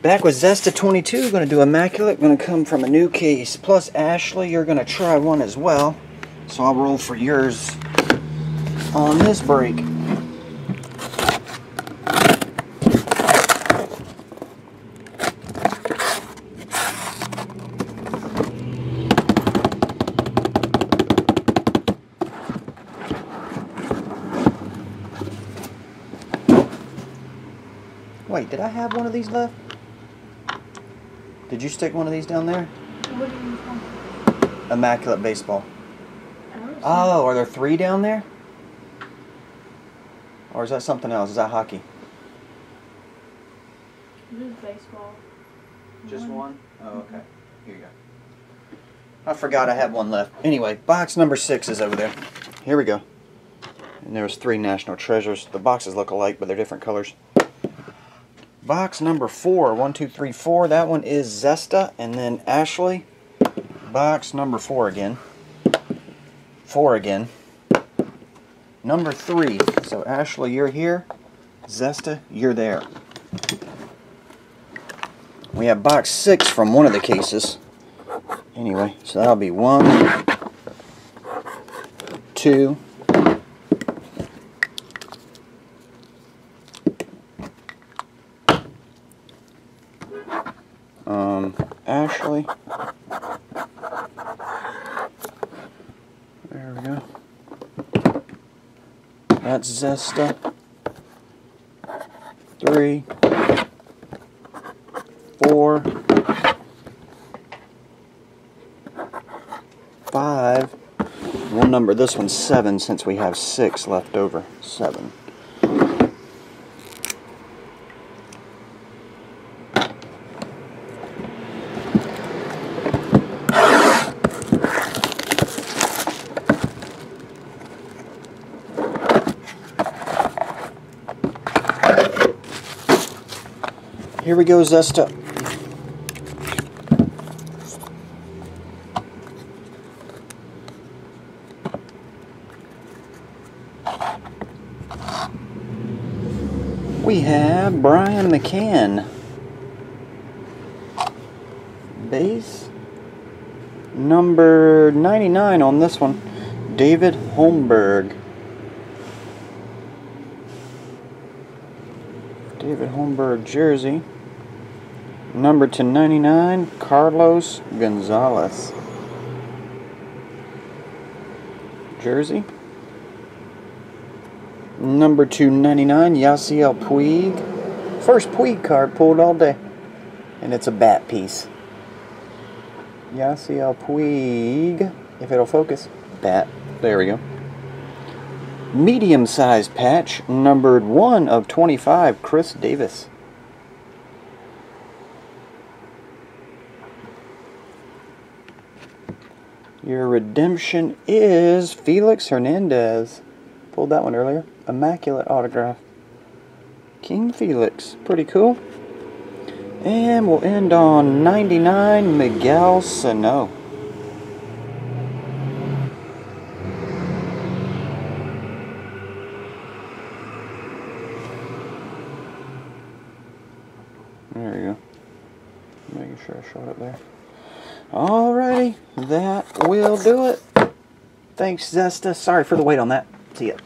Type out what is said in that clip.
Back with Zesta22, going to do Immaculate, going to come from a new case. Plus, Ashley, you're going to try one as well. So I'll roll for yours on this break. Wait, did I have one of these left? Did you stick one of these down there? What do you want? Immaculate baseball. Oh, are there 3 down there? Or is that something else? Is that hockey? This is baseball. Just one? Oh, okay. Here you go. I forgot I had one left. Anyway, box number 6 is over there. Here we go. And there was 3 National Treasures. The boxes look alike, but they're different colors. Box number 4, 1, 2, 3, 4. That one is Zesta, and then Ashley. Box number 4 again. 4 again. Number 3. So Ashley, you're here. Zesta, you're there. We have box 6 from one of the cases. Anyway, so that'll be 1, 2. Ashley. There we go. That's Zesta. 3, 4, 5. We'll number this one 7 since we have 6 left over. 7. Here we go, Zesta. We have Brian McCann. Base. Number 99 on this one. David Holmberg. David Holmberg jersey. Number /99, Carlos Gonzalez. Jersey. Number /99, Yasiel Puig. First Puig card pulled all day. And it's a bat piece. Yasiel Puig. If it'll focus. Bat. There we go. Medium-sized patch. Numbered 1/25, Chris Davis. Your redemption is Felix Hernandez. Pulled that one earlier. Immaculate autograph. King Felix. Pretty cool. And we'll end on 99, Miguel Sano. There you go. Making sure I showed up there. Alrighty, that will do it. Thanks, Zesta. Sorry for the wait on that. See ya.